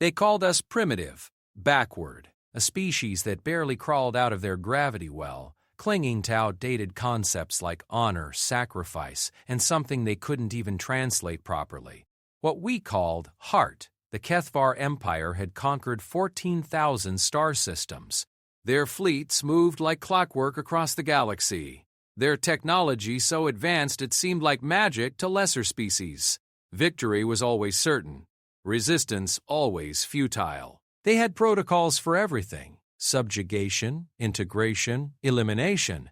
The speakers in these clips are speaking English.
They called us primitive, backward, a species that barely crawled out of their gravity well, clinging to outdated concepts like honor, sacrifice, and something they couldn't even translate properly. What we called heart. The HFY Empire had conquered 14,000 star systems. Their fleets moved like clockwork across the galaxy. Their technology so advanced it seemed like magic to lesser species. Victory was always certain. Resistance always futile. They had protocols for everything: subjugation, integration, elimination.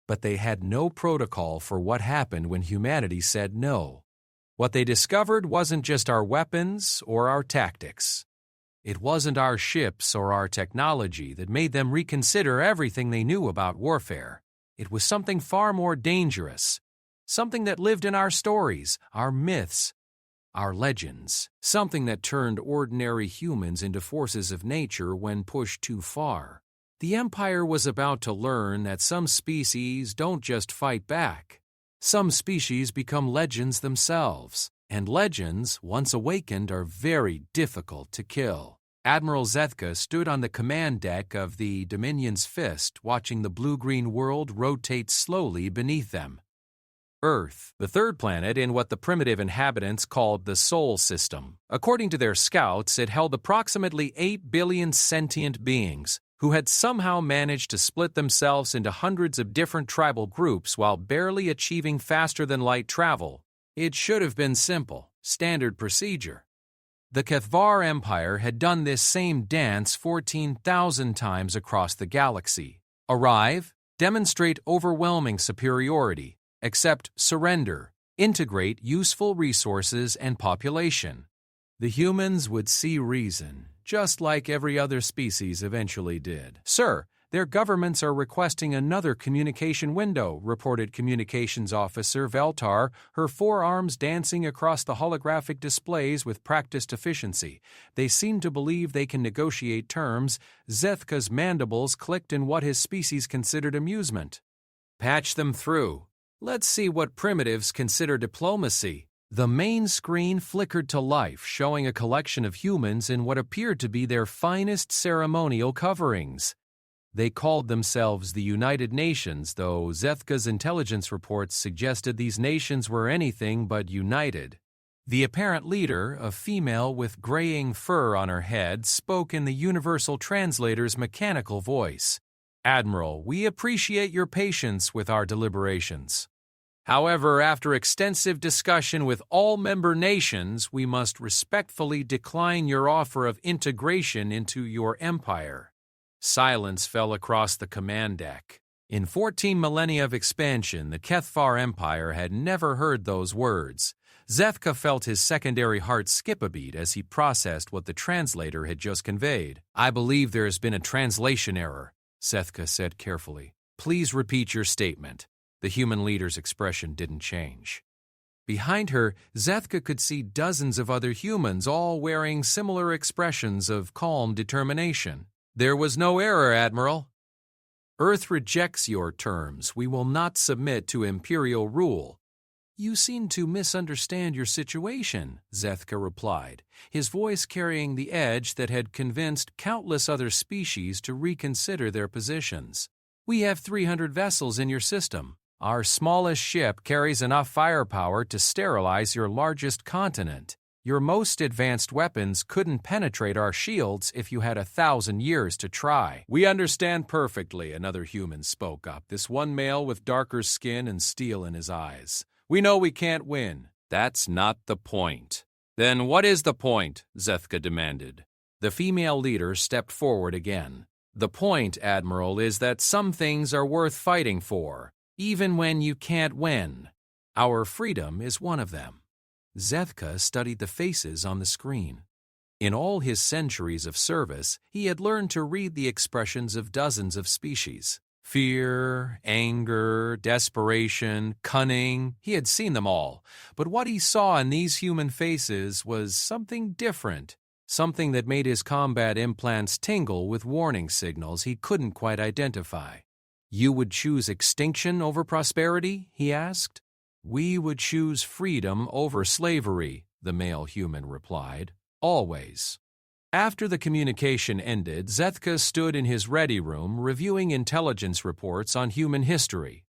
But they had no protocol for what happened when humanity said no. What they discovered wasn't just our weapons or our tactics. It wasn't our ships or our technology that made them reconsider everything they knew about warfare. It was something far more dangerous, something that lived in our stories, our myths, our legends, something that turned ordinary humans into forces of nature when pushed too far. The Empire was about to learn that some species don't just fight back. Some species become legends themselves, and legends, once awakened, are very difficult to kill. Admiral Zethka stood on the command deck of the Dominion's Fist, watching the blue-green world rotate slowly beneath them. Earth, the third planet in what the primitive inhabitants called the Sol System. According to their scouts, it held approximately 8 billion sentient beings who had somehow managed to split themselves into hundreds of different tribal groups while barely achieving faster-than-light travel. It should have been simple, standard procedure. The HFY Empire had done this same dance 14,000 times across the galaxy. Arrive, demonstrate overwhelming superiority, accept surrender, integrate useful resources and population. The humans would see reason, just like every other species eventually did. "Sir, their governments are requesting another communication window," reported Communications Officer Veltar, her forearms dancing across the holographic displays with practiced efficiency. They seem to believe they can negotiate terms. Zethka's mandibles clicked in what his species considered amusement. "Patch them through. Let's see what primitives consider diplomacy." The main screen flickered to life, showing a collection of humans in what appeared to be their finest ceremonial coverings. They called themselves the United Nations, though Zethka's intelligence reports suggested these nations were anything but united. The apparent leader, a female with graying fur on her head, spoke in the Universal Translator's mechanical voice. "Admiral, we appreciate your patience with our deliberations. However, after extensive discussion with all member nations, we must respectfully decline your offer of integration into your empire." Silence fell across the command deck. In 14 millennia of expansion, the HFY Empire had never heard those words. Zethka felt his secondary heart skip a beat as he processed what the translator had just conveyed. "I believe there has been a translation error," Zethka said carefully. "Please repeat your statement." The human leader's expression didn't change. Behind her, Zethka could see dozens of other humans, all wearing similar expressions of calm determination. "There was no error, Admiral. Earth rejects your terms. We will not submit to imperial rule." "You seem to misunderstand your situation," Zethka replied, his voice carrying the edge that had convinced countless other species to reconsider their positions. "We have 300 vessels in your system. Our smallest ship carries enough firepower to sterilize your largest continent. Your most advanced weapons couldn't penetrate our shields if you had 1,000 years to try." "We understand perfectly," another human spoke up, this one male with darker skin and steel in his eyes. "We know we can't win." "That's not the point." "Then what is the point?" Zethka demanded. The female leader stepped forward again. "The point, Admiral, is that some things are worth fighting for, even when you can't win. Our freedom is one of them." Zethka studied the faces on the screen. In all his centuries of service, he had learned to read the expressions of dozens of species. Fear, anger, desperation, cunning, he had seen them all. But what he saw in these human faces was something different, something that made his combat implants tingle with warning signals he couldn't quite identify. "You would choose extinction over prosperity?" he asked. "We would choose freedom over slavery," the male human replied. "Always." After the communication ended, Zethka stood in his ready room reviewing intelligence reports on human history.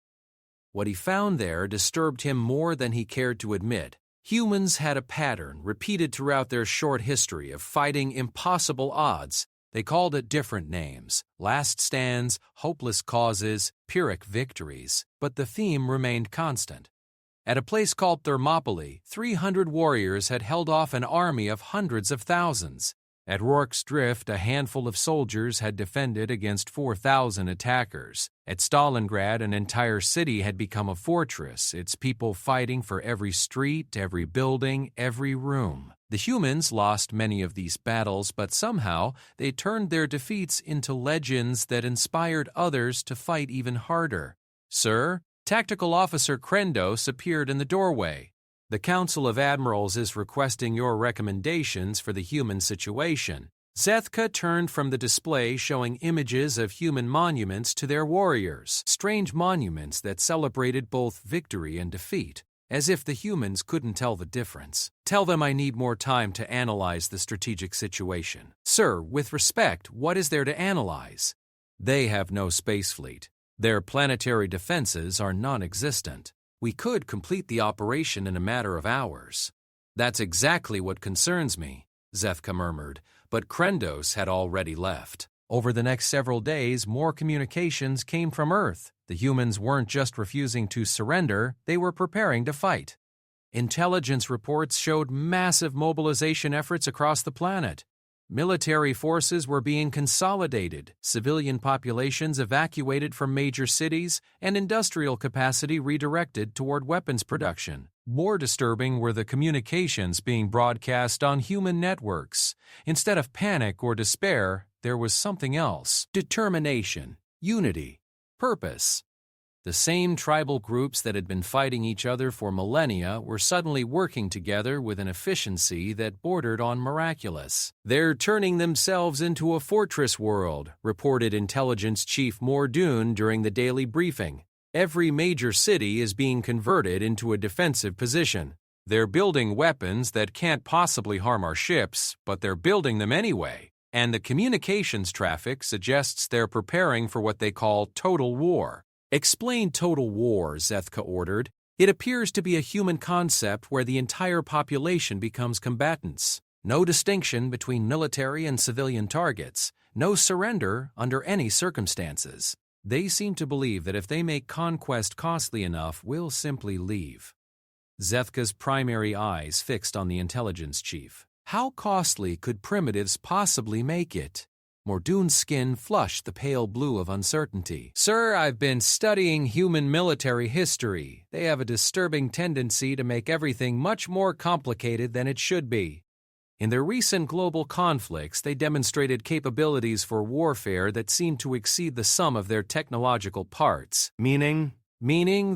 What he found there disturbed him more than he cared to admit. Humans had a pattern repeated throughout their short history of fighting impossible odds. They called it different names: last stands, hopeless causes, Pyrrhic victories, but the theme remained constant. At a place called Thermopylae, 300 warriors had held off an army of hundreds of thousands. At Rorke's Drift, a handful of soldiers had defended against 4,000 attackers. At Stalingrad, an entire city had become a fortress, its people fighting for every street, every building, every room. The humans lost many of these battles, but somehow they turned their defeats into legends that inspired others to fight even harder. "Sir," Tactical Officer Krendos appeared in the doorway. "The Council of Admirals is requesting your recommendations for the human situation." Zethka turned from the display showing images of human monuments to their warriors, strange monuments that celebrated both victory and defeat, as if the humans couldn't tell the difference. "Tell them I need more time to analyze the strategic situation." "Sir, with respect, what is there to analyze?" "They have no space fleet. Their planetary defenses are non-existent. We could complete the operation in a matter of hours." "That's exactly what concerns me," Zethka murmured, but Krendos had already left. Over the next several days, more communications came from Earth. The humans weren't just refusing to surrender, they were preparing to fight. Intelligence reports showed massive mobilization efforts across the planet. Military forces were being consolidated, civilian populations evacuated from major cities, and industrial capacity redirected toward weapons production. More disturbing were the communications being broadcast on human networks. Instead of panic or despair, there was something else: determination, unity, purpose. The same tribal groups that had been fighting each other for millennia were suddenly working together with an efficiency that bordered on miraculous. "They're turning themselves into a fortress world," reported Intelligence Chief Mordoon during the daily briefing. "Every major city is being converted into a defensive position. They're building weapons that can't possibly harm our ships, but they're building them anyway. And the communications traffic suggests they're preparing for what they call total war." "Explain total war," Zethka ordered. "It appears to be a human concept where the entire population becomes combatants. No distinction between military and civilian targets. No surrender under any circumstances. They seem to believe that if they make conquest costly enough, we'll simply leave." Zethka's primary eyes fixed on the intelligence chief. How costly could primitives possibly make it? Mordoon's skin flushed the pale blue of uncertainty. "Sir, I've been studying human military history. They have a disturbing tendency to make everything much more complicated than it should be. In their recent global conflicts, they demonstrated capabilities for warfare that seemed to exceed the sum of their technological parts." "Meaning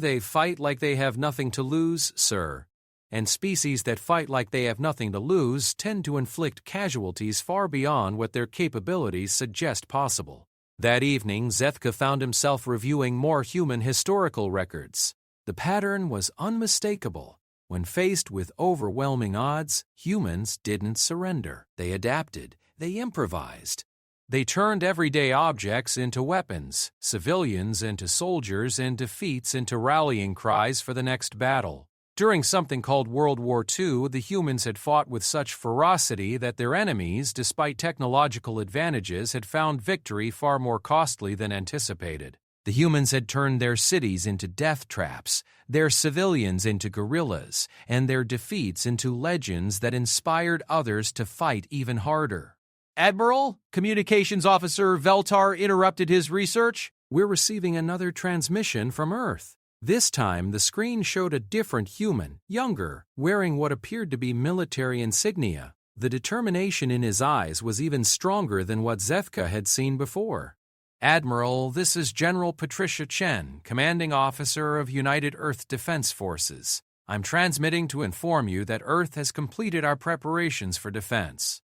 they fight like they have nothing to lose, sir. And species that fight like they have nothing to lose tend to inflict casualties far beyond what their capabilities suggest possible." That evening, Zethka found himself reviewing more human historical records. The pattern was unmistakable. When faced with overwhelming odds, humans didn't surrender. They adapted. They improvised. They turned everyday objects into weapons, civilians into soldiers, and defeats into rallying cries for the next battle. During something called World War II, the humans had fought with such ferocity that their enemies, despite technological advantages, had found victory far more costly than anticipated. The humans had turned their cities into death traps, their civilians into guerrillas, and their defeats into legends that inspired others to fight even harder. "Admiral," Communications Officer Veltar interrupted his research, "we're receiving another transmission from Earth." This time, the screen showed a different human, younger, wearing what appeared to be military insignia. The determination in his eyes was even stronger than what Zethka had seen before. "Admiral, this is General Patricia Chen, Commanding Officer of United Earth Defense Forces. I'm transmitting to inform you that Earth has completed our preparations for defense.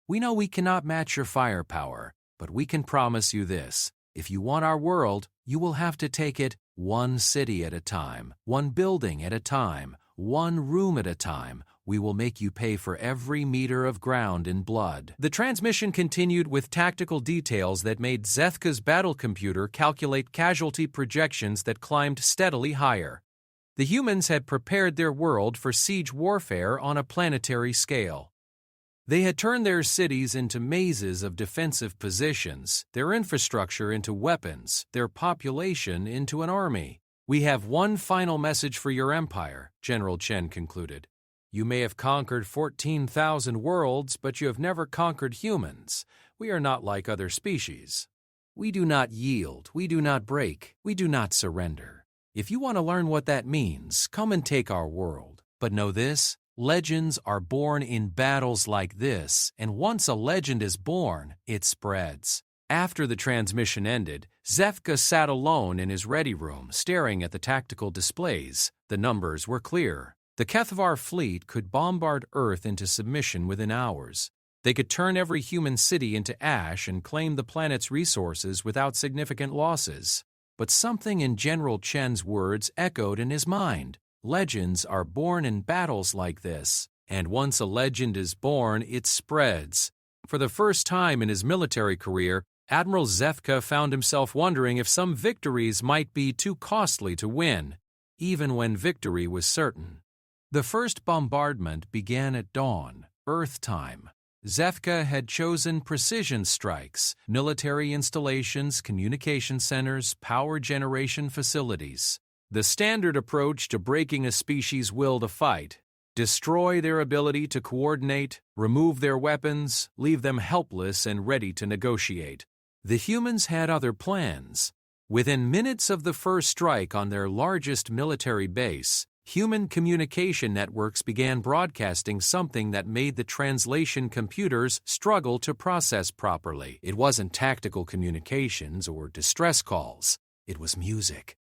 We know we cannot match your firepower, but we can promise you this. If you want our world, you will have to take it one city at a time, one building at a time, one room at a time, We will make you pay for every meter of ground in blood." The transmission continued with tactical details that made Zethka's battle computer calculate casualty projections that climbed steadily higher. The humans had prepared their world for siege warfare on a planetary scale. They had turned their cities into mazes of defensive positions, their infrastructure into weapons, their population into an army. "We have one final message for your empire," General Chen concluded. "You may have conquered 14,000 worlds, but you have never conquered humans. We are not like other species. We do not yield, we do not break, we do not surrender. If you want to learn what that means, come and take our world. But know this, legends are born in battles like this, and once a legend is born, it spreads." After the transmission ended, Zethka sat alone in his ready room, staring at the tactical displays. The numbers were clear. The Kethvar fleet could bombard Earth into submission within hours. They could turn every human city into ash and claim the planet's resources without significant losses. But something in General Chen's words echoed in his mind. Legends are born in battles like this, and once a legend is born, it spreads. For the first time in his military career, Admiral Zethka found himself wondering if some victories might be too costly to win, even when victory was certain. The first bombardment began at dawn, Earth time. Zethka had chosen precision strikes, military installations, communication centers, power generation facilities. The standard approach to breaking a species' will to fight. Destroy their ability to coordinate, remove their weapons, leave them helpless and ready to negotiate. The humans had other plans. Within minutes of the first strike on their largest military base, human communication networks began broadcasting something that made the translation computers struggle to process properly. It wasn't tactical communications or distress calls. It was music.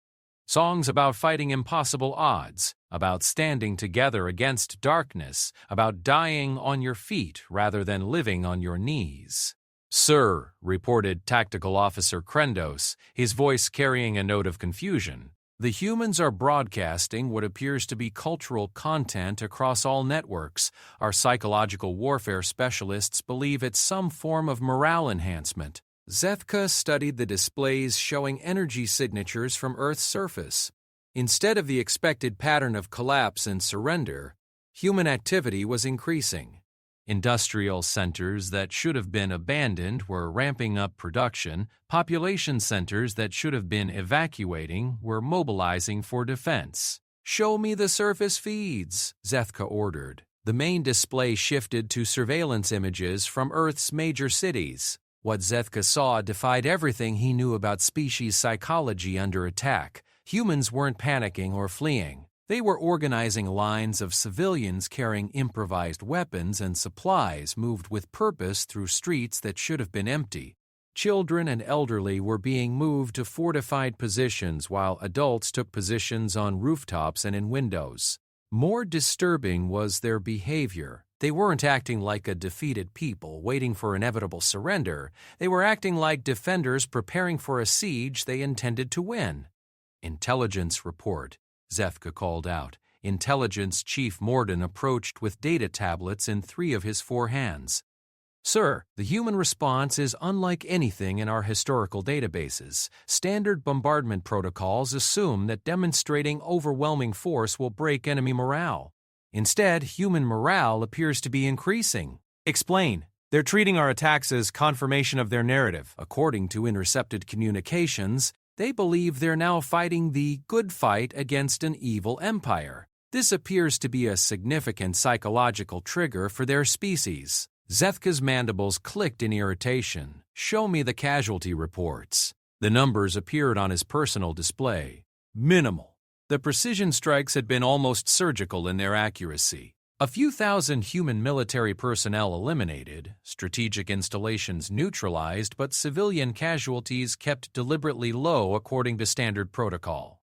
Songs about fighting impossible odds, about standing together against darkness, about dying on your feet rather than living on your knees. "Sir," reported Tactical Officer Krendos, his voice carrying a note of confusion, "the humans are broadcasting what appears to be cultural content across all networks. Our psychological warfare specialists believe it's some form of morale enhancement." Zethka studied the displays showing energy signatures from Earth's surface. Instead of the expected pattern of collapse and surrender, human activity was increasing. Industrial centers that should have been abandoned were ramping up production. Population centers that should have been evacuating were mobilizing for defense. "Show me the surface feeds," Zethka ordered. The main display shifted to surveillance images from Earth's major cities. What Zethka saw defied everything he knew about species psychology under attack. Humans weren't panicking or fleeing. They were organizing lines of civilians carrying improvised weapons and supplies moved with purpose through streets that should have been empty. Children and elderly were being moved to fortified positions while adults took positions on rooftops and in windows. More disturbing was their behavior. They weren't acting like a defeated people waiting for inevitable surrender. They were acting like defenders preparing for a siege they intended to win. "Intelligence report," Zethka called out. Intelligence Chief Morden approached with data tablets in 3 of his 4 hands. "Sir, the human response is unlike anything in our historical databases. Standard bombardment protocols assume that demonstrating overwhelming force will break enemy morale. Instead, human morale appears to be increasing." "Explain." "They're treating our attacks as confirmation of their narrative. According to intercepted communications, they believe they're now fighting the good fight against an evil empire. This appears to be a significant psychological trigger for their species." Zethka's mandibles clicked in irritation. "Show me the casualty reports." The numbers appeared on his personal display. Minimal. The precision strikes had been almost surgical in their accuracy. A few thousand human military personnel eliminated, strategic installations neutralized, but civilian casualties kept deliberately low according to standard protocol.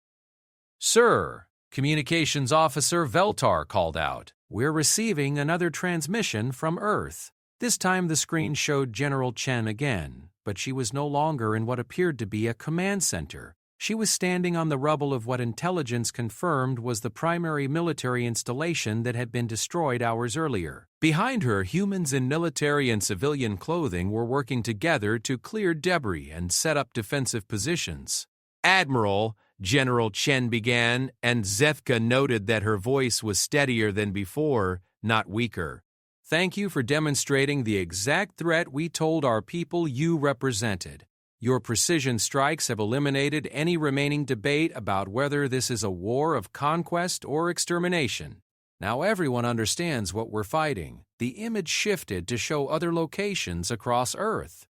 "Sir," Communications Officer Veltar called out, "we're receiving another transmission from Earth." This time the screen showed General Chen again, but she was no longer in what appeared to be a command center. She was standing on the rubble of what intelligence confirmed was the primary military installation that had been destroyed hours earlier. Behind her, humans in military and civilian clothing were working together to clear debris and set up defensive positions. "Admiral," General Chen began, and Zethka noted that her voice was steadier than before, not weaker. "Thank you for demonstrating the exact threat we told our people you represented. Your precision strikes have eliminated any remaining debate about whether this is a war of conquest or extermination. Now everyone understands what we're fighting." The image shifted to show other locations across Earth.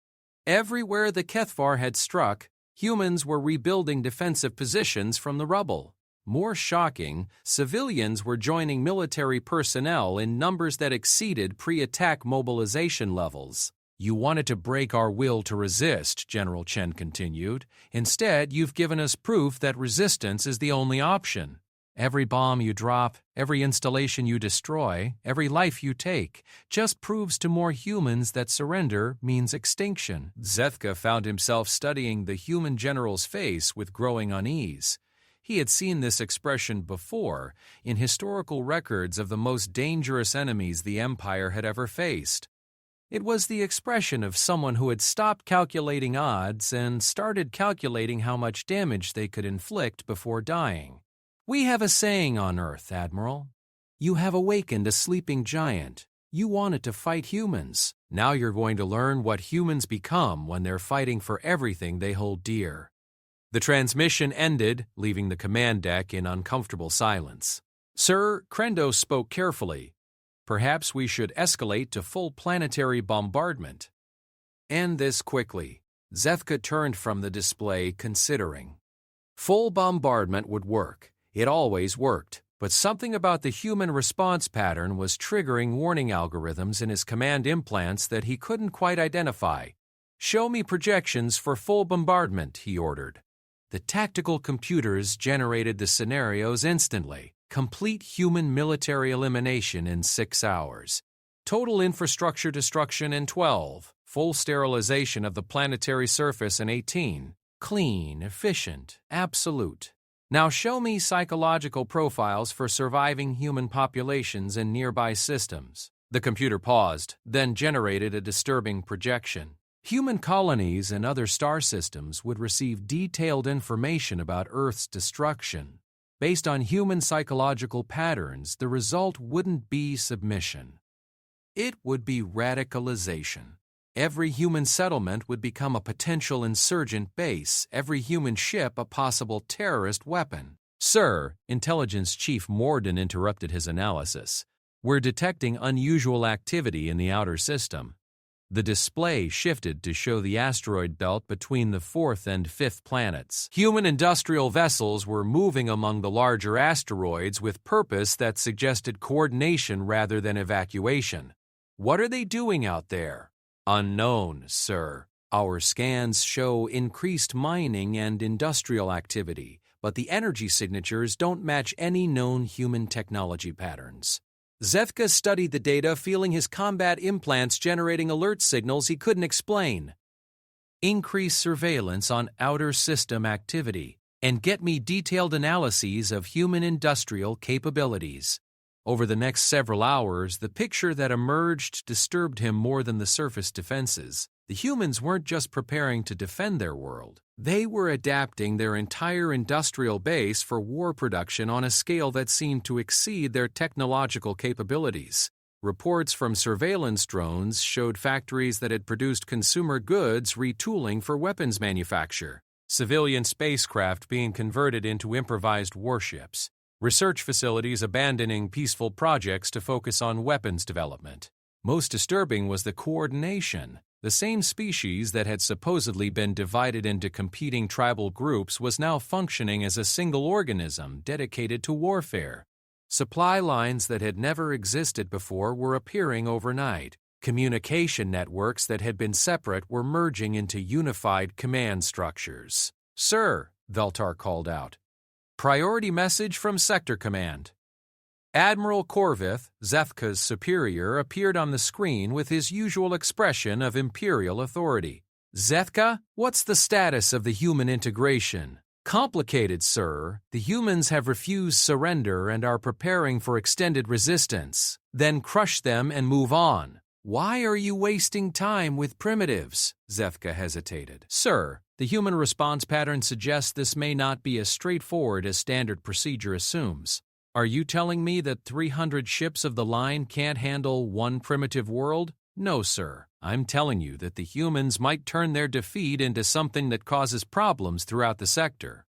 Everywhere the Kethvar had struck, humans were rebuilding defensive positions from the rubble. More shocking, civilians were joining military personnel in numbers that exceeded pre-attack mobilization levels. "You wanted to break our will to resist," General Chen continued. "Instead, you've given us proof that resistance is the only option. Every bomb you drop, every installation you destroy, every life you take, just proves to more humans that surrender means extinction." Zethka found himself studying the human general's face with growing unease. He had seen this expression before in historical records of the most dangerous enemies the Empire had ever faced. It was the expression of someone who had stopped calculating odds and started calculating how much damage they could inflict before dying. "We have a saying on Earth, Admiral. You have awakened a sleeping giant. You wanted to fight humans. Now you're going to learn what humans become when they're fighting for everything they hold dear." The transmission ended, leaving the command deck in uncomfortable silence. "Sir," Krendo spoke carefully, "perhaps we should escalate to full planetary bombardment." "End this quickly." Zethka turned from the display, considering. Full bombardment would work. It always worked, but something about the human response pattern was triggering warning algorithms in his command implants that he couldn't quite identify. "Show me projections for full bombardment," he ordered. The tactical computers generated the scenarios instantly. Complete human military elimination in 6 hours. Total infrastructure destruction in 12. Full sterilization of the planetary surface in 18. Clean, efficient, absolute. Now show me psychological profiles for surviving human populations in nearby systems. The computer paused, then generated a disturbing projection. Human colonies and other star systems would receive detailed information about Earth's destruction. Based on human psychological patterns, the result wouldn't be submission. It would be radicalization. Every human settlement would become a potential insurgent base, every human ship a possible terrorist weapon. "Sir," Intelligence Chief Morden interrupted his analysis, "we're detecting unusual activity in the outer system." The display shifted to show the asteroid belt between the 4th and 5th planets. Human industrial vessels were moving among the larger asteroids with purpose that suggested coordination rather than evacuation. "What are they doing out there?" "Unknown, sir. Our scans show increased mining and industrial activity, but the energy signatures don't match any known human technology patterns." Zethka studied the data, feeling his combat implants generating alert signals he couldn't explain. "Increase surveillance on outer system activity, and get me detailed analyses of human industrial capabilities." Over the next several hours, the picture that emerged disturbed him more than the surface defenses. The humans weren't just preparing to defend their world. They were adapting their entire industrial base for war production on a scale that seemed to exceed their technological capabilities. Reports from surveillance drones showed factories that had produced consumer goods retooling for weapons manufacture, civilian spacecraft being converted into improvised warships, research facilities abandoning peaceful projects to focus on weapons development. Most disturbing was the coordination. The same species that had supposedly been divided into competing tribal groups was now functioning as a single organism dedicated to warfare. Supply lines that had never existed before were appearing overnight. Communication networks that had been separate were merging into unified command structures. "Sir," Veltar called out. "Priority message from Sector Command." Admiral Korvith, Zethka's superior, appeared on the screen with his usual expression of imperial authority. "Zethka, what's the status of the human integration? Complicated, sir. The humans have refused surrender and are preparing for extended resistance. Then crush them and move on. Why are you wasting time with primitives? Zethka hesitated. Sir, the human response pattern suggests this may not be as straightforward as standard procedure assumes. Are you telling me that 300 ships of the line can't handle one primitive world? No, sir. I'm telling you that the humans might turn their defeat into something that causes problems throughout the sector.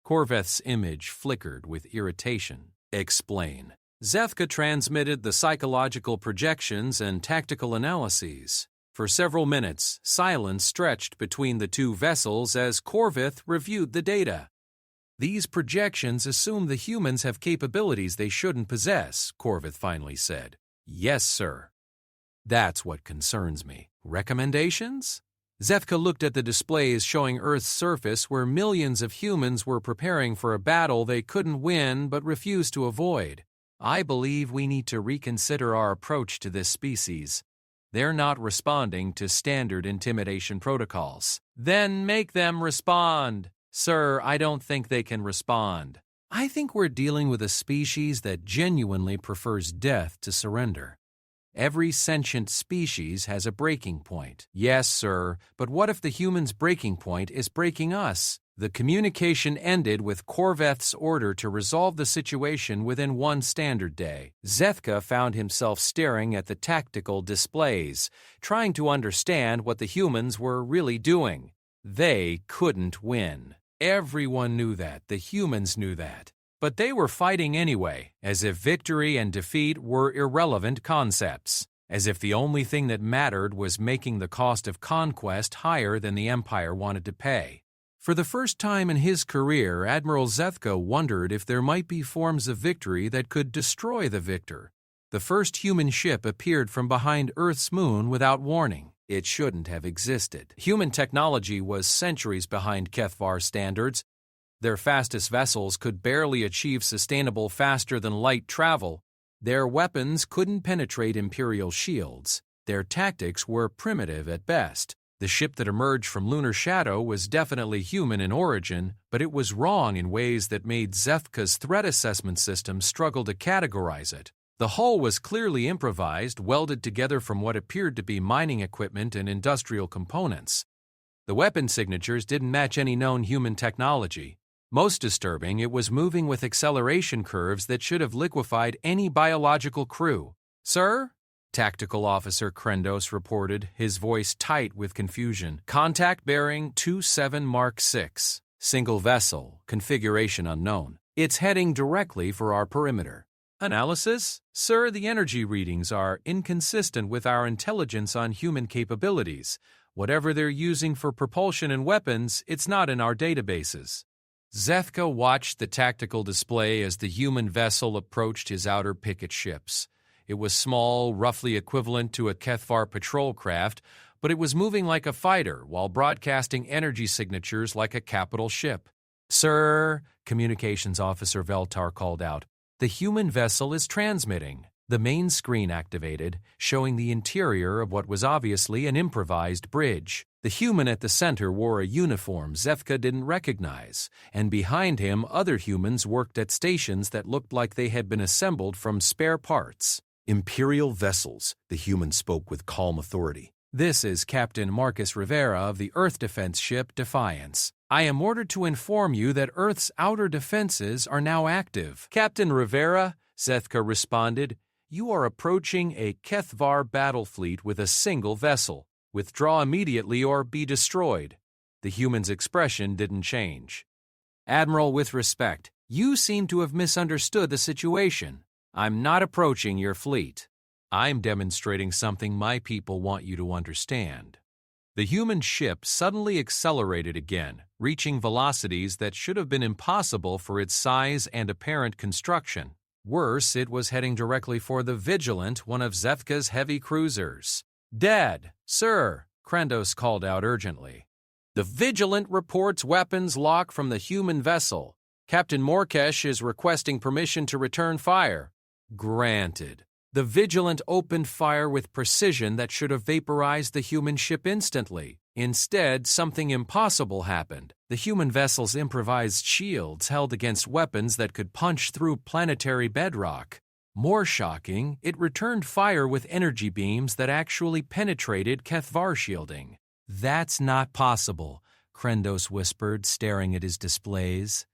Korveth's image flickered with irritation. Explain. Zethka transmitted the psychological projections and tactical analyses. For several minutes, silence stretched between the two vessels as Korveth reviewed the data. These projections assume the humans have capabilities they shouldn't possess, Korveth finally said. Yes, sir. That's what concerns me. Recommendations? Zethka looked at the displays showing Earth's surface where millions of humans were preparing for a battle they couldn't win but refused to avoid. I believe we need to reconsider our approach to this species. They're not responding to standard intimidation protocols. Then make them respond. Sir, I don't think they can respond. I think we're dealing with a species that genuinely prefers death to surrender. Every sentient species has a breaking point. Yes, sir, but what if the human's breaking point is breaking us? The communication ended with Korveth's order to resolve the situation within one standard day. Zethka found himself staring at the tactical displays, trying to understand what the humans were really doing. They couldn't win. Everyone knew that. The humans knew that. But they were fighting anyway, as if victory and defeat were irrelevant concepts, as if the only thing that mattered was making the cost of conquest higher than the Empire wanted to pay. For the first time in his career, Admiral Zethka wondered if there might be forms of victory that could destroy the victor. The first human ship appeared from behind Earth's moon without warning. It shouldn't have existed. Human technology was centuries behind Kethvar standards. Their fastest vessels could barely achieve sustainable faster-than-light travel. Their weapons couldn't penetrate Imperial shields. Their tactics were primitive at best. The ship that emerged from Lunar Shadow was definitely human in origin, but it was wrong in ways that made Zethka's threat assessment system struggle to categorize it. The hull was clearly improvised, welded together from what appeared to be mining equipment and industrial components. The weapon signatures didn't match any known human technology. Most disturbing, it was moving with acceleration curves that should have liquefied any biological crew. Sir? Tactical Officer Krendos reported, his voice tight with confusion. Contact bearing 27 Mark 6. Single vessel, configuration unknown. It's heading directly for our perimeter. Analysis? Sir, the energy readings are inconsistent with our intelligence on human capabilities. Whatever they're using for propulsion and weapons, it's not in our databases. Zethka watched the tactical display as the human vessel approached his outer picket ships. It was small, roughly equivalent to a Kethvar patrol craft, but it was moving like a fighter while broadcasting energy signatures like a capital ship. Sir, Communications Officer Veltar called out, the human vessel is transmitting. The main screen activated, showing the interior of what was obviously an improvised bridge. The human at the center wore a uniform Zethka didn't recognize, and behind him other humans worked at stations that looked like they had been assembled from spare parts. Imperial vessels, the human spoke with calm authority. This is Captain Marcus Rivera of the Earth defense ship Defiance. I am ordered to inform you that Earth's outer defenses are now active. Captain Rivera, Zethka responded, you are approaching a Kethvar battle fleet with a single vessel. Withdraw immediately or be destroyed. The human's expression didn't change. Admiral, with respect, you seem to have misunderstood the situation. I'm not approaching your fleet. I'm demonstrating something my people want you to understand. The human ship suddenly accelerated again, reaching velocities that should have been impossible for its size and apparent construction. Worse, it was heading directly for the Vigilant, one of Zethka's heavy cruisers. Dead, sir, Krendos called out urgently. The Vigilant reports weapons lock from the human vessel. Captain Morkesh is requesting permission to return fire. Granted. The Vigilant opened fire with precision that should have vaporized the human ship instantly. Instead, something impossible happened. The human vessel's improvised shields held against weapons that could punch through planetary bedrock. More shocking, it returned fire with energy beams that actually penetrated Kethvar shielding. "That's not possible," Krendos whispered, staring at his displays.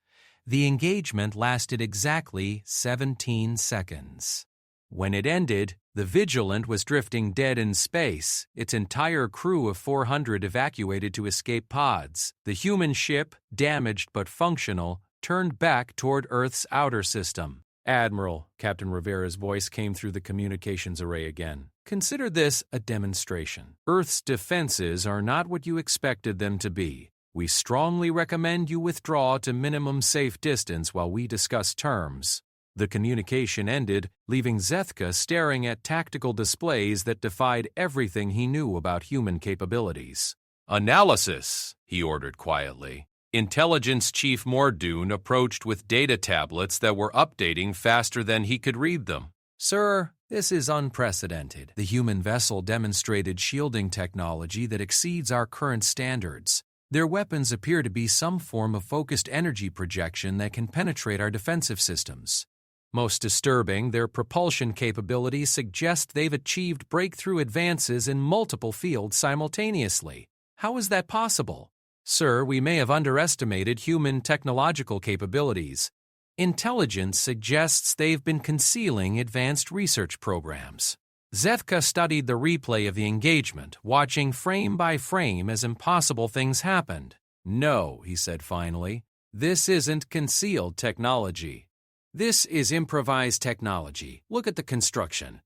The engagement lasted exactly 17 seconds. When it ended, the Vigilant was drifting dead in space, its entire crew of 400 evacuated to escape pods. The human ship, damaged but functional, turned back toward Earth's outer system. "Admiral," Captain Rivera's voice came through the communications array again. "Consider this a demonstration. Earth's defenses are not what you expected them to be. We strongly recommend you withdraw to minimum safe distance while we discuss terms." The communication ended, leaving Zethka staring at tactical displays that defied everything he knew about human capabilities. "Analysis," he ordered quietly. Intelligence Chief Mordoon approached with data tablets that were updating faster than he could read them. "Sir, this is unprecedented. The human vessel demonstrated shielding technology that exceeds our current standards. Their weapons appear to be some form of focused energy projection that can penetrate our defensive systems. Most disturbing, their propulsion capabilities suggest they've achieved breakthrough advances in multiple fields simultaneously. How is that possible? Sir, we may have underestimated human technological capabilities. Intelligence suggests they've been concealing advanced research programs." Zethka studied the replay of the engagement, watching frame by frame as impossible things happened. "No," he said finally, "this isn't concealed technology. This is improvised technology. Look at the construction.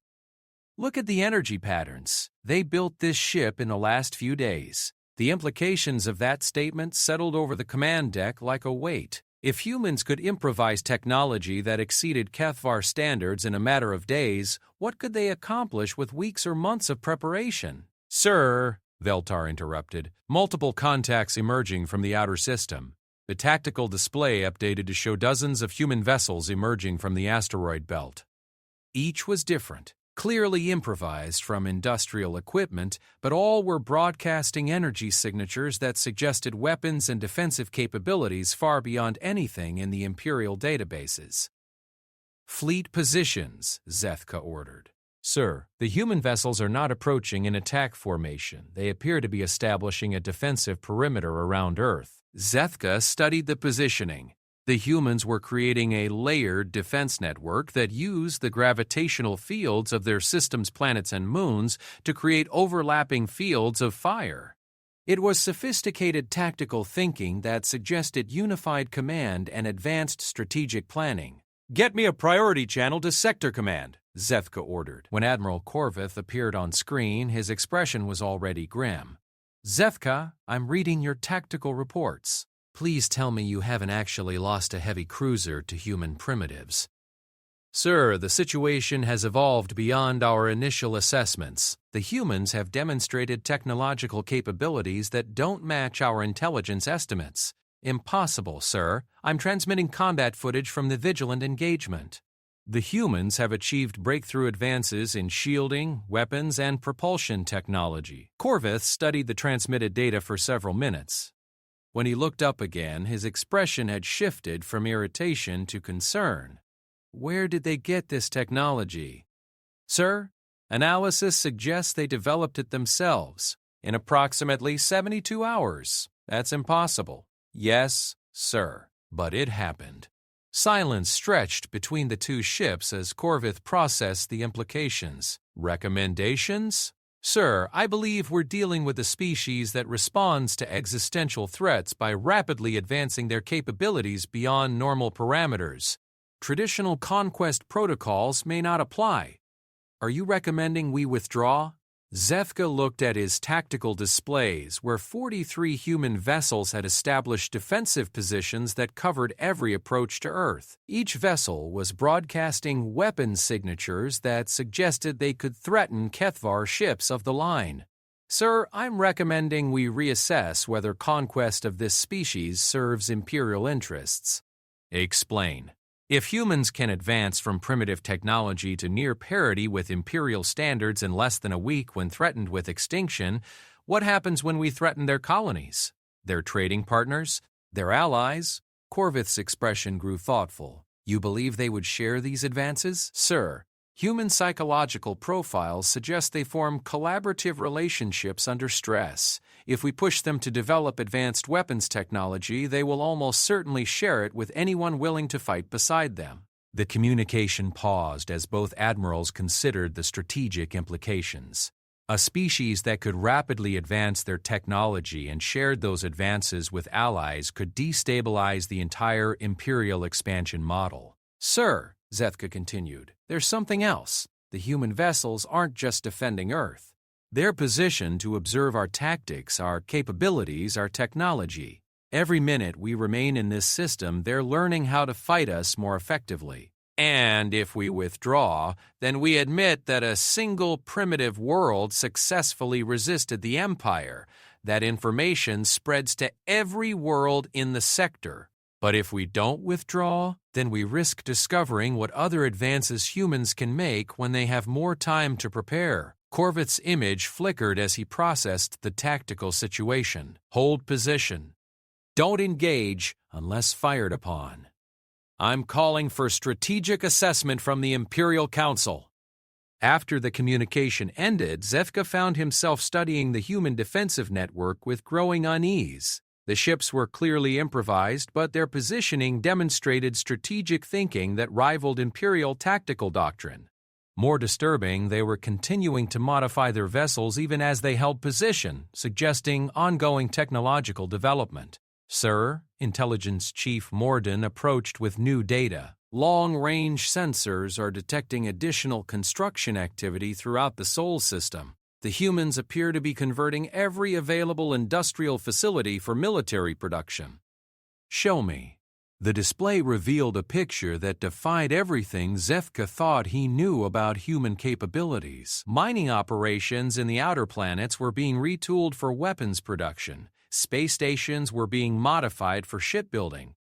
Look at the energy patterns. They built this ship in the last few days." The implications of that statement settled over the command deck like a weight. If humans could improvise technology that exceeded Kethvar standards in a matter of days, what could they accomplish with weeks or months of preparation? "Sir," Veltar interrupted, "multiple contacts emerging from the outer system. The tactical display updated to show dozens of human vessels emerging from the asteroid belt. Each was different, clearly improvised from industrial equipment, but all were broadcasting energy signatures that suggested weapons and defensive capabilities far beyond anything in the Imperial databases. "Fleet positions," Zethka ordered. "Sir, the human vessels are not approaching in attack formation. They appear to be establishing a defensive perimeter around Earth." Zethka studied the positioning. The humans were creating a layered defense network that used the gravitational fields of their system's planets and moons to create overlapping fields of fire. It was sophisticated tactical thinking that suggested unified command and advanced strategic planning. "Get me a priority channel to Sector Command," Zethka ordered. When Admiral Korvith appeared on screen, his expression was already grim. "Zethka, I'm reading your tactical reports. Please tell me you haven't actually lost a heavy cruiser to human primitives." "Sir, the situation has evolved beyond our initial assessments. The humans have demonstrated technological capabilities that don't match our intelligence estimates." "Impossible, sir. I'm transmitting combat footage from the Vigilant engagement." "The humans have achieved breakthrough advances in shielding, weapons, and propulsion technology." Korvith studied the transmitted data for several minutes. When he looked up again, his expression had shifted from irritation to concern. "Where did they get this technology?" "Sir, analysis suggests they developed it themselves in approximately 72 hours. That's impossible." "Yes, sir, but it happened." Silence stretched between the two ships as Korvith processed the implications. "Recommendations?" "Sir, I believe we're dealing with a species that responds to existential threats by rapidly advancing their capabilities beyond normal parameters. Traditional conquest protocols may not apply. Are you recommending we withdraw?" Zethka looked at his tactical displays, where 43 human vessels had established defensive positions that covered every approach to Earth. Each vessel was broadcasting weapon signatures that suggested they could threaten Kethvar ships of the line. "Sir, I'm recommending we reassess whether conquest of this species serves Imperial interests." "Explain." If humans can advance from primitive technology to near parity with imperial standards in less than a week when threatened with extinction, what happens when we threaten their colonies, their trading partners, their allies? Corvith's expression grew thoughtful. You believe they would share these advances? Sir, human psychological profiles suggest they form collaborative relationships under stress. If we push them to develop advanced weapons technology, they will almost certainly share it with anyone willing to fight beside them. The communication paused as both admirals considered the strategic implications. A species that could rapidly advance their technology and shared those advances with allies could destabilize the entire imperial expansion model. Sir, Zethka continued, there's something else. The human vessels aren't just defending Earth. They're positioned to observe our tactics, our capabilities, our technology. Every minute we remain in this system, they're learning how to fight us more effectively. And if we withdraw, then we admit that a single primitive world successfully resisted the Empire. That information spreads to every world in the sector. But if we don't withdraw, then we risk discovering what other advances humans can make when they have more time to prepare. Corvith's image flickered as he processed the tactical situation. Hold position. Don't engage unless fired upon. I'm calling for strategic assessment from the Imperial Council. After the communication ended, Zethka found himself studying the human defensive network with growing unease. The ships were clearly improvised, but their positioning demonstrated strategic thinking that rivaled Imperial tactical doctrine. More disturbing, they were continuing to modify their vessels even as they held position, suggesting ongoing technological development. Sir, Intelligence Chief Morden approached with new data. Long-range sensors are detecting additional construction activity throughout the Sol system. The humans appear to be converting every available industrial facility for military production. Show me. The display revealed a picture that defied everything Zethka thought he knew about human capabilities. Mining operations in the outer planets were being retooled for weapons production. Space stations were being modified for shipbuilding.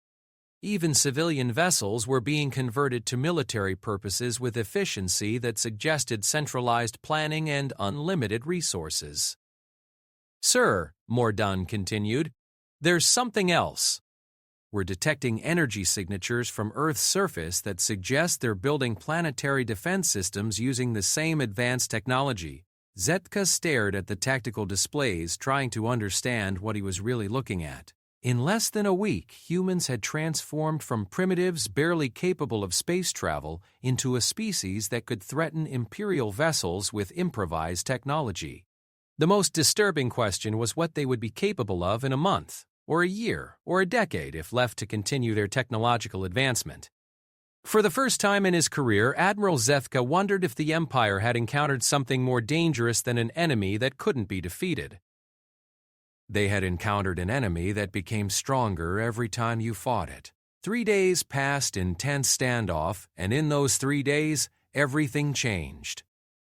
Even civilian vessels were being converted to military purposes with efficiency that suggested centralized planning and unlimited resources. Sir, Morden continued, there's something else. We're detecting energy signatures from Earth's surface that suggest they're building planetary defense systems using the same advanced technology. Zethka stared at the tactical displays, trying to understand what he was really looking at. In less than a week, humans had transformed from primitives barely capable of space travel into a species that could threaten Imperial vessels with improvised technology. The most disturbing question was what they would be capable of in a month, or a year, or a decade if left to continue their technological advancement. For the first time in his career, Admiral Zethka wondered if the Empire had encountered something more dangerous than an enemy that couldn't be defeated. They had encountered an enemy that became stronger every time you fought it. 3 days passed in tense standoff, and in those 3 days, everything changed.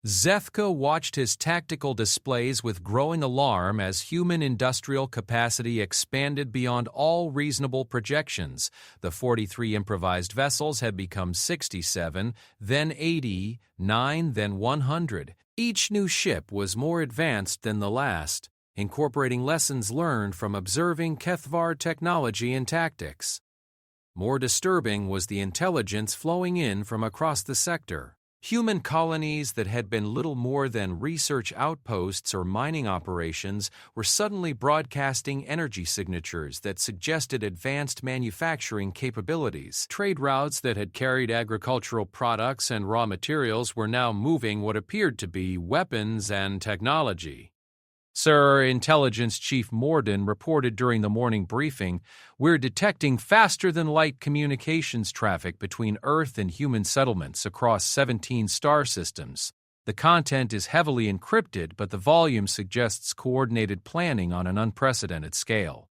Zethka watched his tactical displays with growing alarm as human industrial capacity expanded beyond all reasonable projections. The 43 improvised vessels had become 67, then 80, 9, then 100. Each new ship was more advanced than the last, incorporating lessons learned from observing Kethvar technology and tactics. More disturbing was the intelligence flowing in from across the sector. Human colonies that had been little more than research outposts or mining operations were suddenly broadcasting energy signatures that suggested advanced manufacturing capabilities. Trade routes that had carried agricultural products and raw materials were now moving what appeared to be weapons and technology. Sir, Intelligence Chief Morden reported during the morning briefing, we're detecting faster-than-light communications traffic between Earth and human settlements across 17 star systems. The content is heavily encrypted, but the volume suggests coordinated planning on an unprecedented scale.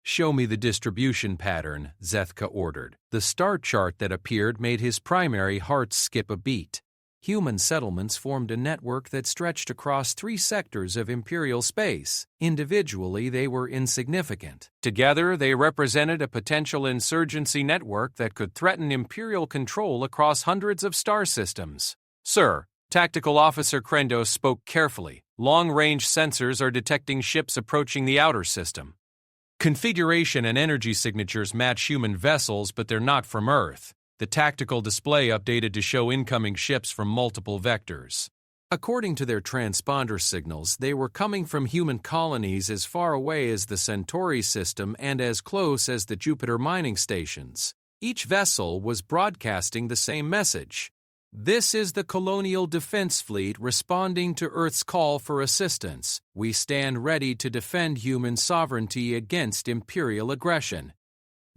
Show me the distribution pattern, Zethka ordered. The star chart that appeared made his primary heart skip a beat. Human settlements formed a network that stretched across 3 sectors of Imperial space. Individually, they were insignificant. Together, they represented a potential insurgency network that could threaten Imperial control across hundreds of star systems. Sir, Tactical Officer Krendos spoke carefully. Long-range sensors are detecting ships approaching the outer system. Configuration and energy signatures match human vessels, but they're not from Earth. The tactical display updated to show incoming ships from multiple vectors. According to their transponder signals, they were coming from human colonies as far away as the Centauri system and as close as the Jupiter mining stations. Each vessel was broadcasting the same message. This is the Colonial Defense Fleet responding to Earth's call for assistance. We stand ready to defend human sovereignty against Imperial aggression.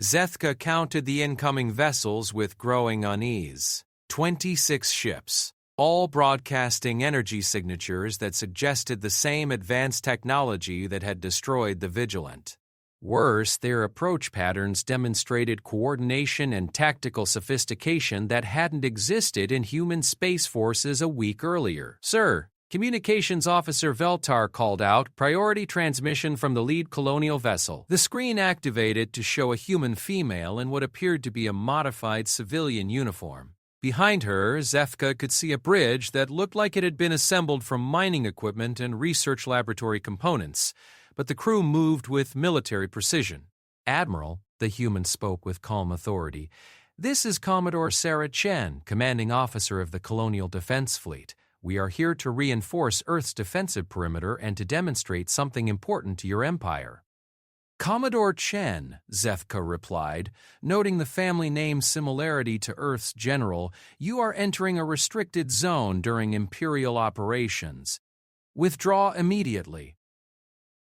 Zethka counted the incoming vessels with growing unease. 26 ships, all broadcasting energy signatures that suggested the same advanced technology that had destroyed the Vigilant. Worse, their approach patterns demonstrated coordination and tactical sophistication that hadn't existed in human space forces a week earlier. Sir, Communications Officer Veltar called out, priority transmission from the lead colonial vessel. The screen activated to show a human female in what appeared to be a modified civilian uniform. Behind her, Zethka could see a bridge that looked like it had been assembled from mining equipment and research laboratory components, but the crew moved with military precision. Admiral, the human spoke with calm authority, this is Commodore Sarah Chen, commanding officer of the Colonial Defense Fleet. We are here to reinforce Earth's defensive perimeter and to demonstrate something important to your empire. Commodore Chen, Zethka replied, noting the family name similarity to Earth's general, you are entering a restricted zone during Imperial operations. Withdraw immediately.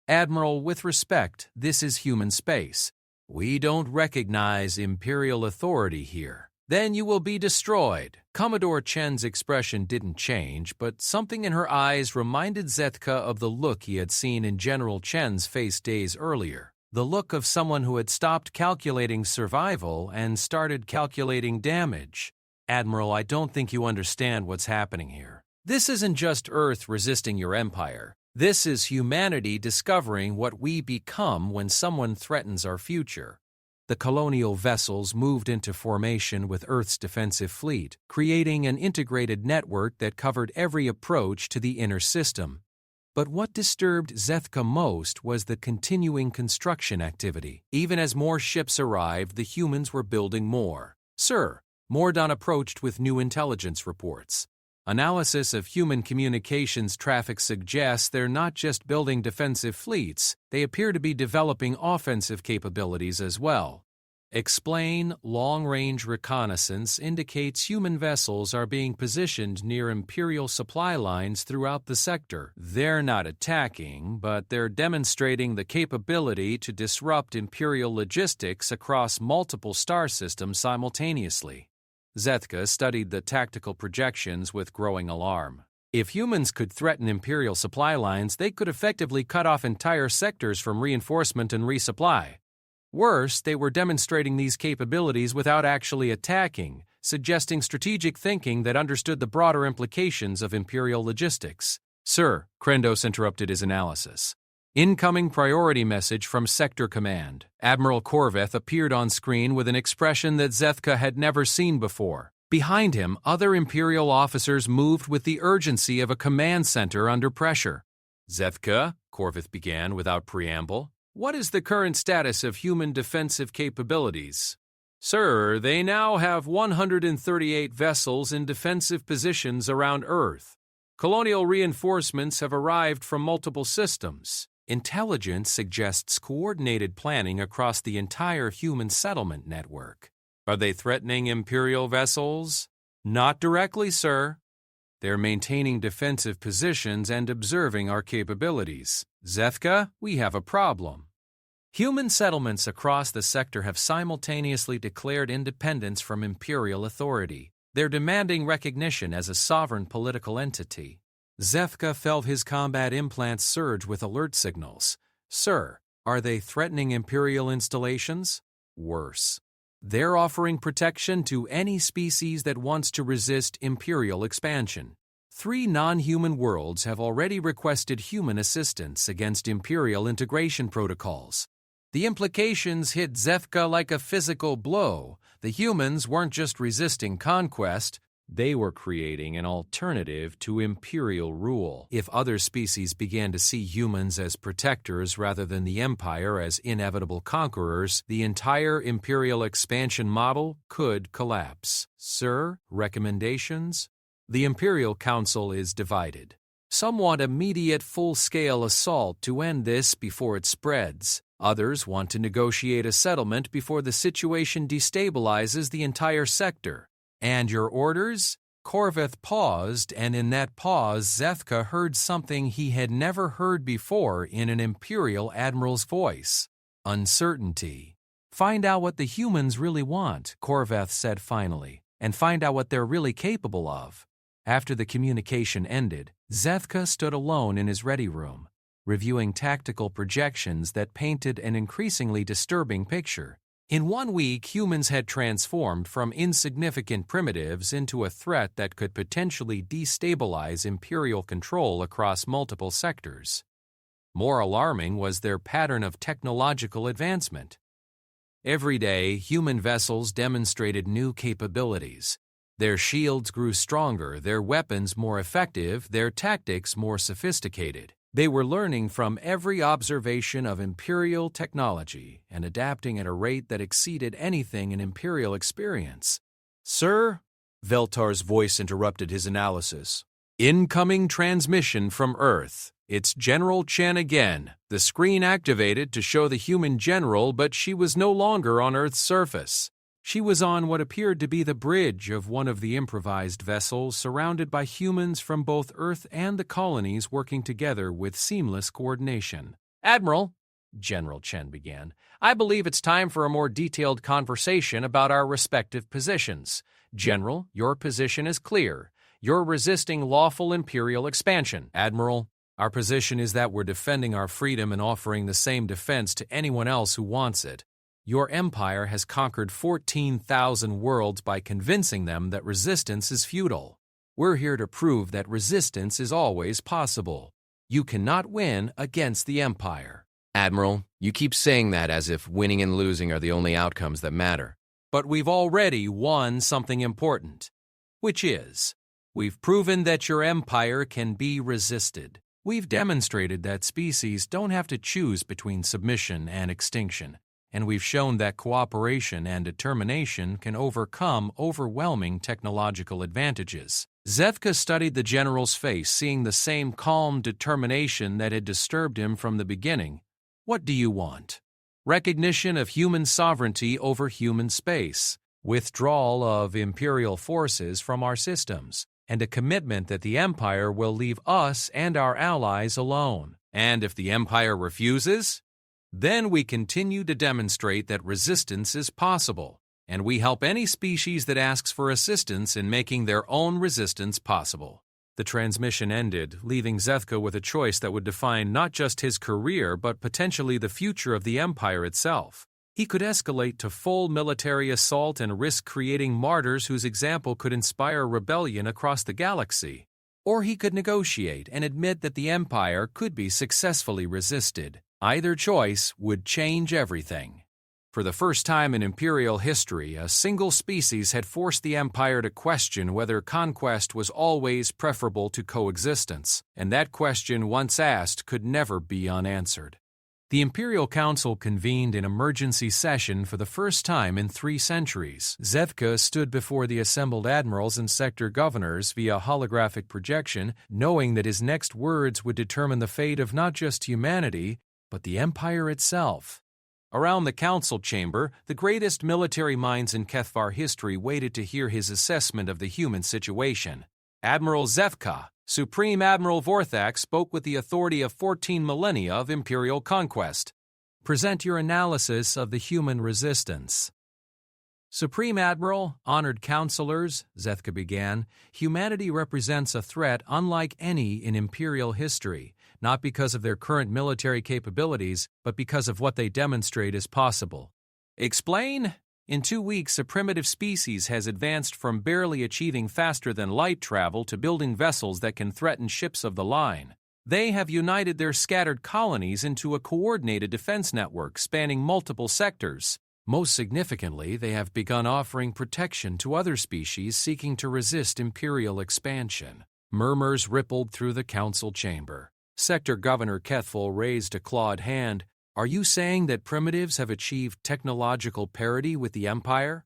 Admiral, with respect, this is human space. We don't recognize Imperial authority here. Then you will be destroyed. Commodore Chen's expression didn't change, but something in her eyes reminded Zethka of the look he had seen in General Chen's face days earlier. The look of someone who had stopped calculating survival and started calculating damage. Admiral, I don't think you understand what's happening here. This isn't just Earth resisting your empire. This is humanity discovering what we become when someone threatens our future. The colonial vessels moved into formation with Earth's defensive fleet, creating an integrated network that covered every approach to the inner system. But what disturbed Zethka most was the continuing construction activity. Even as more ships arrived, the humans were building more. Sir, Mordon approached with new intelligence reports. Analysis of human communications traffic suggests they're not just building defensive fleets, they appear to be developing offensive capabilities as well. Explain, long-range reconnaissance indicates human vessels are being positioned near Imperial supply lines throughout the sector. They're not attacking, but they're demonstrating the capability to disrupt Imperial logistics across multiple star systems simultaneously. Zethka studied the tactical projections with growing alarm. If humans could threaten Imperial supply lines, they could effectively cut off entire sectors from reinforcement and resupply. Worse, they were demonstrating these capabilities without actually attacking, suggesting strategic thinking that understood the broader implications of Imperial logistics. Sir, Krendos interrupted his analysis. Incoming priority message from Sector Command. Admiral Korveth appeared on screen with an expression that Zethka had never seen before. Behind him, other Imperial officers moved with the urgency of a command center under pressure. Zethka, Korveth began without preamble, what is the current status of human defensive capabilities? Sir, they now have 138 vessels in defensive positions around Earth. Colonial reinforcements have arrived from multiple systems. Intelligence suggests coordinated planning across the entire human settlement network. Are they threatening Imperial vessels? Not directly, sir. They're maintaining defensive positions and observing our capabilities. Zethka, we have a problem. Human settlements across the sector have simultaneously declared independence from Imperial authority. They're demanding recognition as a sovereign political entity. Zethka felt his combat implants surge with alert signals. Sir, are they threatening Imperial installations? Worse. They're offering protection to any species that wants to resist Imperial expansion. 3 non-human worlds have already requested human assistance against Imperial integration protocols. The implications hit Zethka like a physical blow. The humans weren't just resisting conquest, they were creating an alternative to Imperial rule. If other species began to see humans as protectors rather than the Empire as inevitable conquerors, the entire Imperial expansion model could collapse. Sir, recommendations? The Imperial Council is divided. Some want immediate full-scale assault to end this before it spreads. Others want to negotiate a settlement before the situation destabilizes the entire sector. And your orders? Corveth paused, and in that pause Zethka heard something he had never heard before in an Imperial Admiral's voice. Uncertainty. Find out what the humans really want, Corveth said finally, and find out what they're really capable of. After the communication ended, Zethka stood alone in his ready room, reviewing tactical projections that painted an increasingly disturbing picture. In 1 week, humans had transformed from insignificant primitives into a threat that could potentially destabilize Imperial control across multiple sectors. More alarming was their pattern of technological advancement. Every day, human vessels demonstrated new capabilities. Their shields grew stronger, their weapons more effective, their tactics more sophisticated. They were learning from every observation of Imperial technology and adapting at a rate that exceeded anything in Imperial experience. "Sir," Veltar's voice interrupted his analysis. "Incoming transmission from Earth. It's General Chen again. The screen activated to show the human general, but she was no longer on Earth's surface. She was on what appeared to be the bridge of one of the improvised vessels, surrounded by humans from both Earth and the colonies working together with seamless coordination." "Admiral," General Chen began, "I believe it's time for a more detailed conversation about our respective positions. General, your position is clear. You're resisting lawful Imperial expansion." "Admiral, our position is that we're defending our freedom and offering the same defense to anyone else who wants it. Your empire has conquered 14,000 worlds by convincing them that resistance is futile. We're here to prove that resistance is always possible. You cannot win against the empire." "Admiral, you keep saying that as if winning and losing are the only outcomes that matter." "But we've already won something important, which is, we've proven that your empire can be resisted. We've demonstrated that species don't have to choose between submission and extinction. And we've shown that cooperation and determination can overcome overwhelming technological advantages." Zethka studied the general's face, seeing the same calm determination that had disturbed him from the beginning. "What do you want?" "Recognition of human sovereignty over human space, withdrawal of Imperial forces from our systems, and a commitment that the Empire will leave us and our allies alone. And if the Empire refuses, then we continue to demonstrate that resistance is possible, and we help any species that asks for assistance in making their own resistance possible." The transmission ended, leaving Zethka with a choice that would define not just his career but potentially the future of the Empire itself. He could escalate to full military assault and risk creating martyrs whose example could inspire rebellion across the galaxy. Or he could negotiate and admit that the Empire could be successfully resisted. Either choice would change everything. For the first time in Imperial history, a single species had forced the Empire to question whether conquest was always preferable to coexistence, and that question, once asked, could never be unanswered. The Imperial Council convened in emergency session for the first time in 3 centuries. Zethka stood before the assembled admirals and sector governors via holographic projection, knowing that his next words would determine the fate of not just humanity, but the Empire itself. Around the council chamber, the greatest military minds in Kethvar history waited to hear his assessment of the human situation. Admiral Zethka, Supreme Admiral Vorthak, spoke with the authority of 14 millennia of Imperial conquest. "Present your analysis of the human resistance." "Supreme Admiral, honored counselors," Zethka began, "humanity represents a threat unlike any in Imperial history, not because of their current military capabilities, but because of what they demonstrate is possible." "Explain?" In 2 weeks, a primitive species has advanced from barely achieving faster than light travel to building vessels that can threaten ships of the line. They have united their scattered colonies into a coordinated defense network spanning multiple sectors. Most significantly, they have begun offering protection to other species seeking to resist imperial expansion. Murmurs rippled through the council chamber. Sector Governor Kethful raised a clawed hand. Are you saying that primitives have achieved technological parity with the Empire?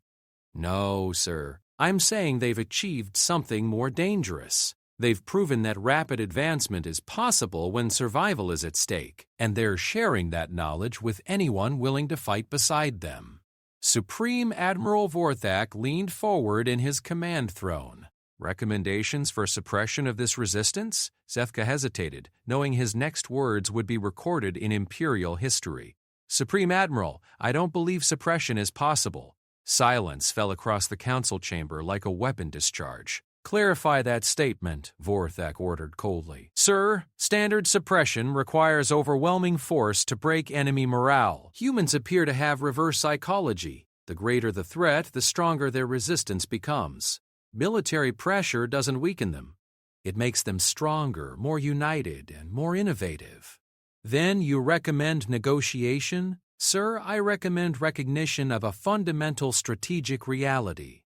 No, sir. I'm saying they've achieved something more dangerous. They've proven that rapid advancement is possible when survival is at stake, and they're sharing that knowledge with anyone willing to fight beside them. Supreme Admiral Vorthak leaned forward in his command throne. Recommendations for suppression of this resistance? Zethka hesitated, knowing his next words would be recorded in Imperial history. Supreme Admiral, I don't believe suppression is possible. Silence fell across the council chamber like a weapon discharge. Clarify that statement, Vorthak ordered coldly. Sir, standard suppression requires overwhelming force to break enemy morale. Humans appear to have reverse psychology. The greater the threat, the stronger their resistance becomes. Military pressure doesn't weaken them. It makes them stronger, more united, and more innovative. Then you recommend negotiation? Sir, I recommend recognition of a fundamental strategic reality.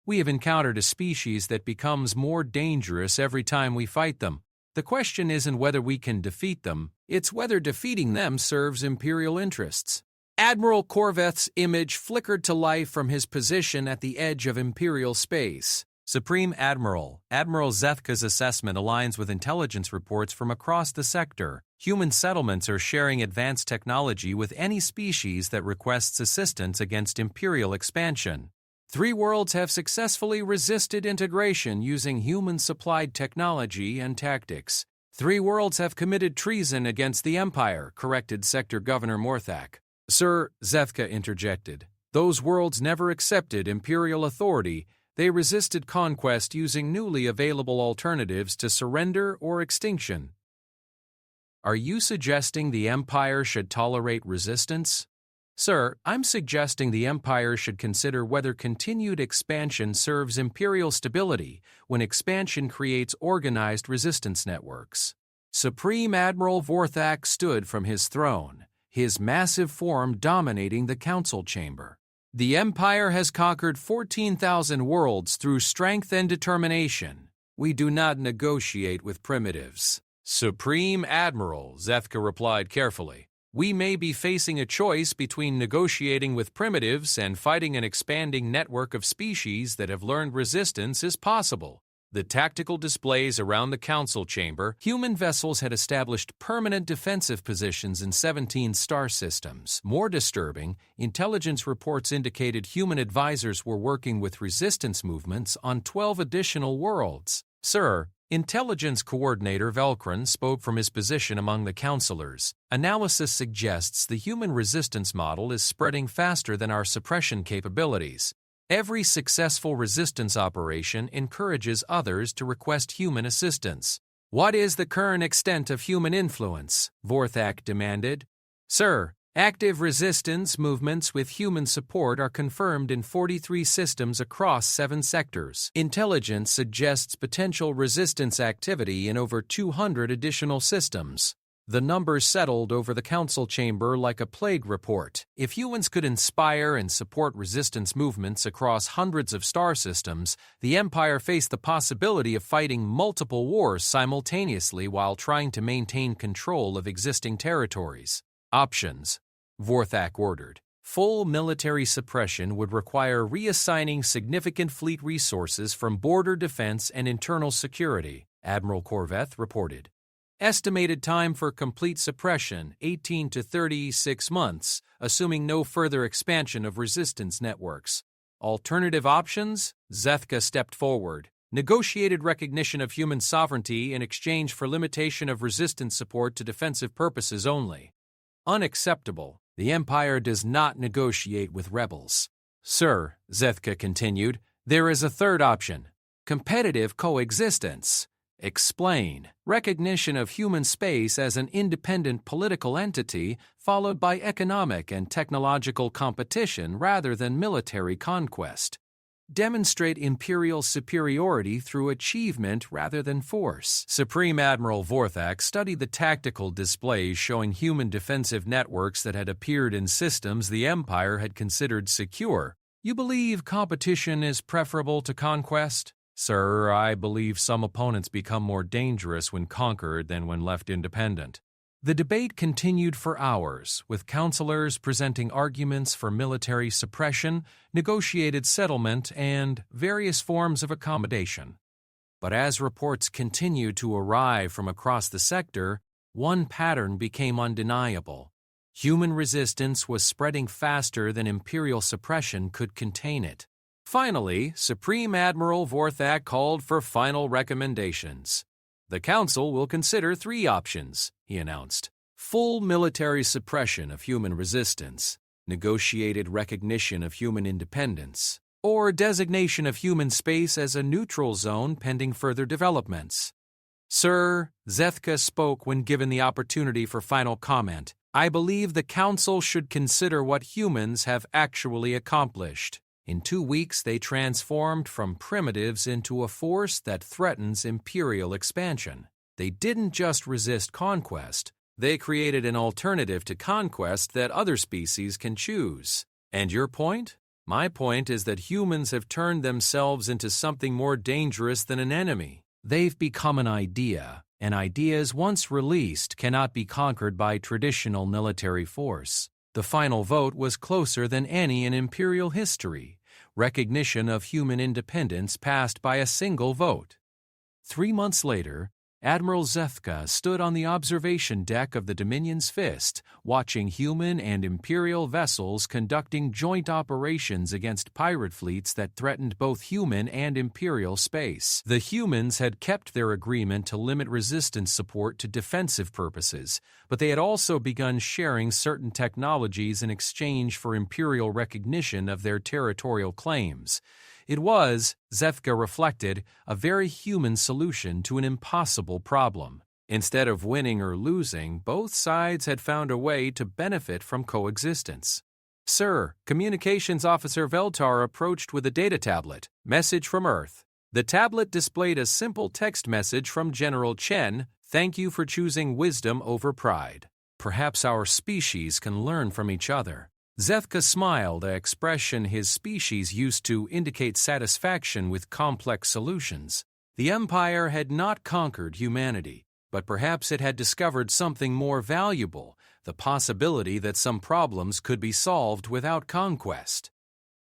We have encountered a species that becomes more dangerous every time we fight them. The question isn't whether we can defeat them, it's whether defeating them serves Imperial interests. Admiral Korveth's image flickered to life from his position at the edge of Imperial space. Supreme Admiral, Admiral Zethka's assessment aligns with intelligence reports from across the sector. Human settlements are sharing advanced technology with any species that requests assistance against Imperial expansion. 3 worlds have successfully resisted integration using human-supplied technology and tactics. 3 worlds have committed treason against the Empire, corrected Sector Governor Morthak. Sir, Zethka interjected, those worlds never accepted Imperial authority. They resisted conquest using newly available alternatives to surrender or extinction. Are you suggesting the Empire should tolerate resistance? Sir, I'm suggesting the Empire should consider whether continued expansion serves Imperial stability when expansion creates organized resistance networks. Supreme Admiral Vorthak stood from his throne, his massive form dominating the council chamber. The Empire has conquered 14,000 worlds through strength and determination. We do not negotiate with primitives. Supreme Admiral, Zethka replied carefully. We may be facing a choice between negotiating with primitives and fighting an expanding network of species that have learned resistance is possible. The tactical displays around the council chamber, human vessels had established permanent defensive positions in 17 star systems. More disturbing, intelligence reports indicated human advisors were working with resistance movements on 12 additional worlds. Sir, Intelligence Coordinator Velkran spoke from his position among the counselors. Analysis suggests the human resistance model is spreading faster than our suppression capabilities. Every successful resistance operation encourages others to request human assistance. What is the current extent of human influence? Vorthak demanded. Sir, active resistance movements with human support are confirmed in 43 systems across 7 sectors. Intelligence suggests potential resistance activity in over 200 additional systems. The numbers settled over the council chamber like a plague report. If humans could inspire and support resistance movements across hundreds of star systems, the Empire faced the possibility of fighting multiple wars simultaneously while trying to maintain control of existing territories. Options, Vorthak ordered. Full military suppression would require reassigning significant fleet resources from border defense and internal security, Admiral Korveth reported. Estimated time for complete suppression, 18 to 36 months, assuming no further expansion of resistance networks. Alternative options? Zethka stepped forward. Negotiated recognition of human sovereignty in exchange for limitation of resistance support to defensive purposes only. Unacceptable. The Empire does not negotiate with rebels. Sir, Zethka continued, there is a third option. Competitive coexistence. Explain. Recognition of human space as an independent political entity, followed by economic and technological competition rather than military conquest. Demonstrate imperial superiority through achievement rather than force. Supreme Admiral Vorthak studied the tactical displays showing human defensive networks that had appeared in systems the Empire had considered secure. You believe competition is preferable to conquest? Sir, I believe some opponents become more dangerous when conquered than when left independent. The debate continued for hours, with counselors presenting arguments for military suppression, negotiated settlement, and various forms of accommodation. But as reports continued to arrive from across the sector, one pattern became undeniable. Human resistance was spreading faster than imperial suppression could contain it. Finally, Supreme Admiral Vorthak called for final recommendations. The Council will consider 3 options, he announced. Full military suppression of human resistance, negotiated recognition of human independence, or designation of human space as a neutral zone pending further developments. Sir, Zethka spoke when given the opportunity for final comment. I believe the Council should consider what humans have actually accomplished. In 2 weeks, they transformed from primitives into a force that threatens imperial expansion. They didn't just resist conquest, they created an alternative to conquest that other species can choose. And your point? My point is that humans have turned themselves into something more dangerous than an enemy. They've become an idea, and ideas once released cannot be conquered by traditional military force. The final vote was closer than any in imperial history. Recognition of human independence passed by a single vote. 3 months later, Admiral Zethka stood on the observation deck of the Dominion's Fist, watching human and imperial vessels conducting joint operations against pirate fleets that threatened both human and imperial space. The humans had kept their agreement to limit resistance support to defensive purposes, but they had also begun sharing certain technologies in exchange for imperial recognition of their territorial claims. It was, Zethka reflected, a very human solution to an impossible problem. Instead of winning or losing, both sides had found a way to benefit from coexistence. Sir, Communications Officer Veltar approached with a data tablet. Message from Earth. The tablet displayed a simple text message from General Chen. Thank you for choosing wisdom over pride. Perhaps our species can learn from each other. Zethka smiled, an expression his species used to indicate satisfaction with complex solutions. The Empire had not conquered humanity, but perhaps it had discovered something more valuable, the possibility that some problems could be solved without conquest.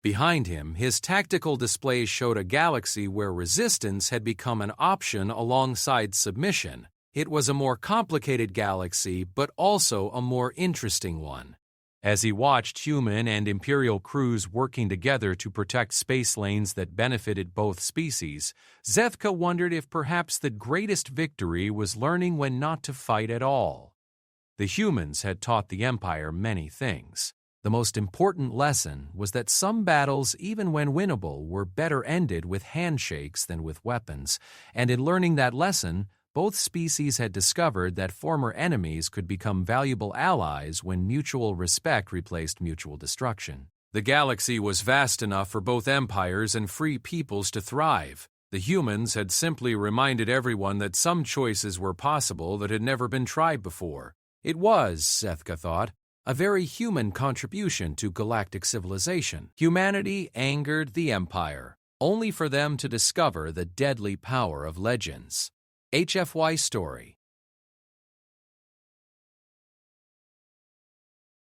Behind him, his tactical displays showed a galaxy where resistance had become an option alongside submission. It was a more complicated galaxy, but also a more interesting one. As he watched human and imperial crews working together to protect space lanes that benefited both species, Zethka wondered if perhaps the greatest victory was learning when not to fight at all. The humans had taught the Empire many things. The most important lesson was that some battles, even when winnable, were better ended with handshakes than with weapons, and in learning that lesson, both species had discovered that former enemies could become valuable allies when mutual respect replaced mutual destruction. The galaxy was vast enough for both empires and free peoples to thrive. The humans had simply reminded everyone that some choices were possible that had never been tried before. It was, Zethka thought, a very human contribution to galactic civilization. Humanity angered the Empire, only for them to discover the deadly power of legends. HFY Story.